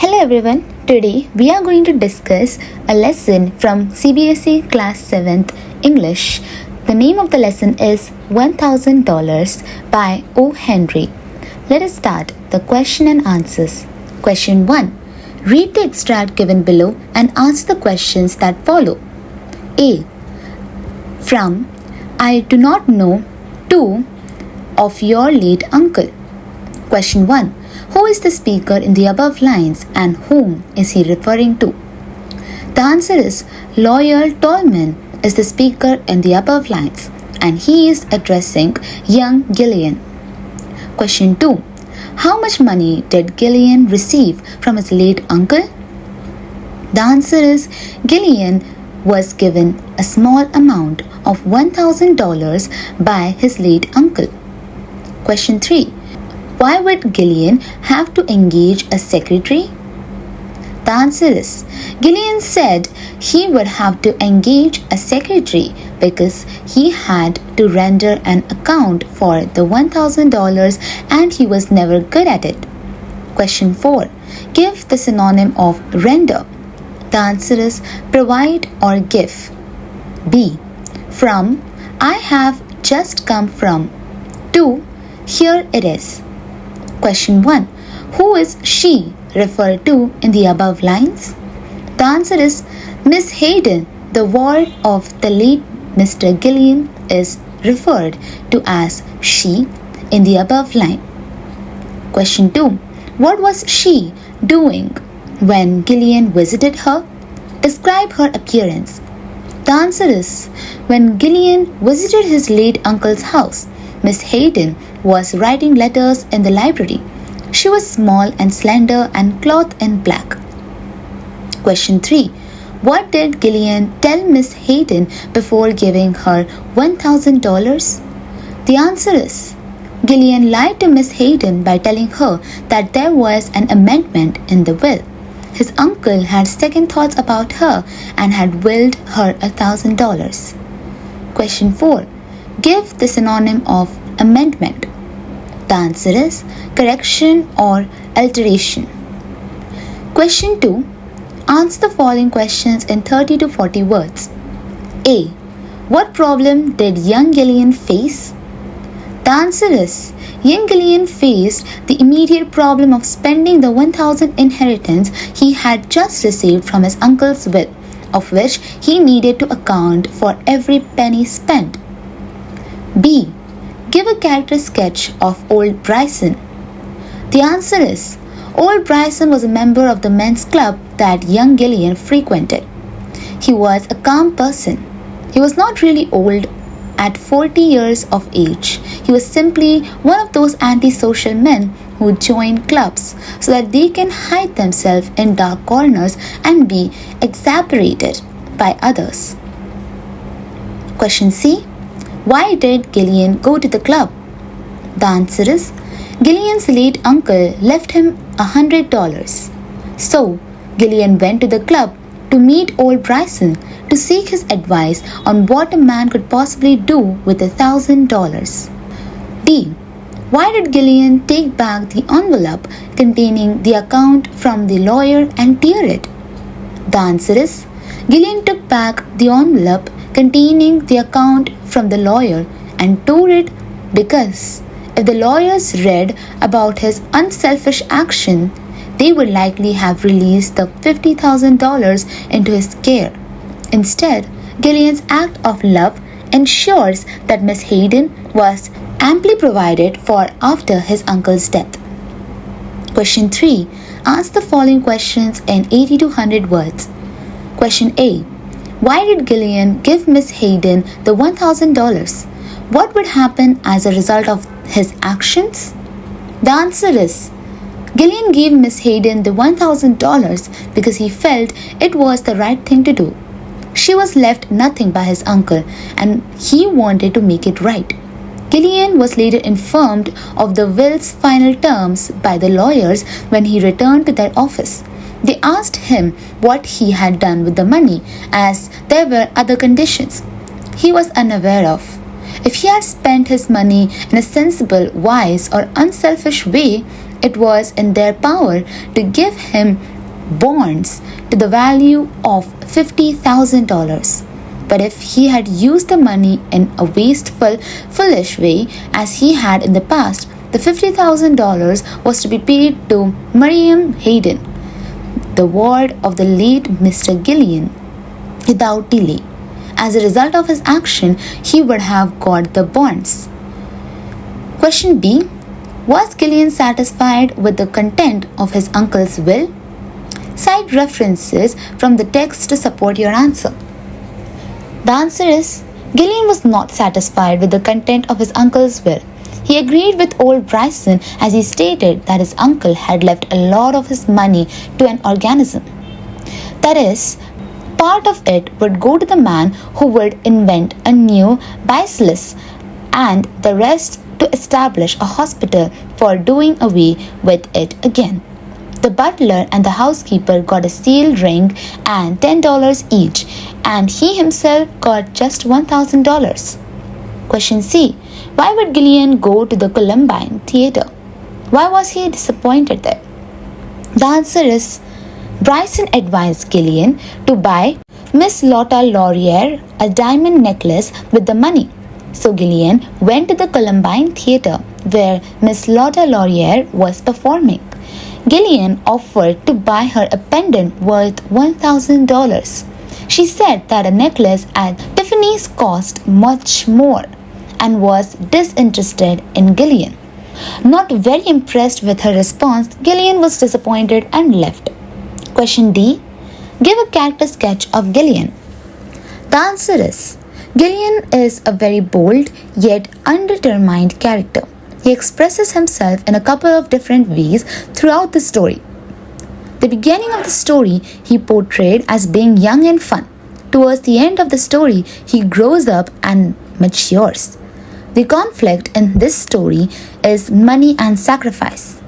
Hello everyone, today we are going to discuss a lesson from CBSE Class 7th English. The name of the lesson is $1,000 by O. Henry. Let us start the question and answers. Question 1. Read the extract given below and answer the questions that follow. A. From I do not know to of your late uncle. Question 1. Who is the speaker in the above lines and whom is he referring to? The answer is Lawyer Tolman is the speaker in the above lines and he is addressing young Gillian. Question 2. How much money did Gillian receive from his late uncle? The answer is Gillian was given a small amount of $1,000 by his late uncle. Question 3. Why would Gillian have to engage a secretary? The answer is Gillian said he would have to engage a secretary because he had to render an account for the $1,000 and he was never good at it. Question 4. Give the synonym of render. The answer is provide or give. B. From I have just come from to here it is. Question 1. Who is she referred to in the above lines? The answer is Miss Hayden, the ward of the late Mr. Gillian is referred to as she in the above line. Question 2. What was she doing when Gillian visited her? Describe her appearance. The answer is when Gillian visited his late uncle's house, Miss Hayden was writing letters in the library. She was small and slender and clothed in black. Question 3. What did Gillian tell Miss Hayden before giving her $1,000? The answer is Gillian lied to Miss Hayden by telling her that there was an amendment in the will. His uncle had second thoughts about her and had willed her $1,000. Question 4. Give the synonym of amendment. The answer is correction or alteration. Question 2. Answer the following questions in 30 to 40 words. A. What problem did young Gillian face? The answer is young Gillian faced the immediate problem of spending the $1,000 inheritance he had just received from his uncle's will, of which he needed to account for every penny spent. B. Give a character sketch of Old Bryson. The answer is Old Bryson was a member of the men's club that young Gillian frequented. He was a calm person. He was not really old at 40 years of age. He was simply one of those antisocial men who join clubs so that they can hide themselves in dark corners and be exasperated by others. Question C. Why did Gillian go to the club? The answer is Gillian's late uncle left him $100. So, Gillian went to the club to meet old Bryson to seek his advice on what a man could possibly do with $1,000. D. Why did Gillian take back the envelope containing the account from the lawyer and tear it? The answer is Gillian took back the envelope containing the account from the lawyer and tore it because if the lawyers read about his unselfish action, they would likely have released the $50,000 into his care. Instead, Gillian's act of love ensures that Miss Hayden was amply provided for after his uncle's death. Question 3. Ask the following questions in 80 to 100 words. Question A. Why did Gillian give Miss Hayden the $1,000? What would happen as a result of his actions? The answer is Gillian gave Miss Hayden the $1,000 because he felt it was the right thing to do. She was left nothing by his uncle and he wanted to make it right. Gillian was later informed of the will's final terms by the lawyers when he returned to their office. They asked him what he had done with the money as there were other conditions he was unaware of. If he had spent his money in a sensible, wise, or unselfish way, it was in their power to give him bonds to the value of $50,000. But if he had used the money in a wasteful, foolish way as he had in the past, the $50,000 was to be paid to Miriam Hayden, the ward of the late Mr. Gillian, without delay. As a result of his action, he would have got the bonds. Question B. Was Gillian satisfied with the content of his uncle's will? Cite references from the text to support your answer. The answer is, Gillian was not satisfied with the content of his uncle's will. He agreed with old Bryson as he stated that his uncle had left a lot of his money to an organism. That is, part of it would go to the man who would invent a new bacillus and the rest to establish a hospital for doing away with it again. The butler and the housekeeper got a seal ring and $10 each, and he himself got just $1,000. Question C. Why would Gillian go to the Columbine Theatre? Why was he disappointed there? The answer is, Bryson advised Gillian to buy Miss Lotta Laurier a diamond necklace with the money. So Gillian went to the Columbine Theatre where Miss Lotta Laurier was performing. Gillian offered to buy her a pendant worth $1,000. She said that a necklace at Tiffany's cost much more and was disinterested in Gillian. Not very impressed with her response, Gillian was disappointed and left. Question D. Give a character sketch of Gillian. The answer is, Gillian is a very bold yet undetermined character. He expresses himself in a couple of different ways throughout the story. The beginning of the story he portrayed as being young and fun. Towards the end of the story, he grows up and matures. The conflict in this story is money and sacrifice.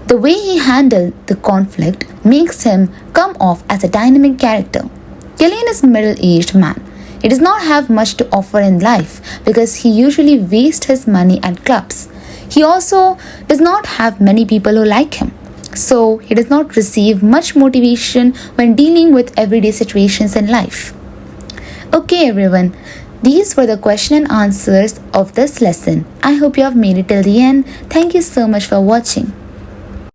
The way he handled the conflict makes him come off as a dynamic character. Gillian is a middle-aged man. He does not have much to offer in life because he usually wastes his money at clubs. He also does not have many people who like him. So he does not receive much motivation when dealing with everyday situations in life. Okay everyone, these were the question and answers of this lesson. I hope you have made it till the end. Thank you so much for watching.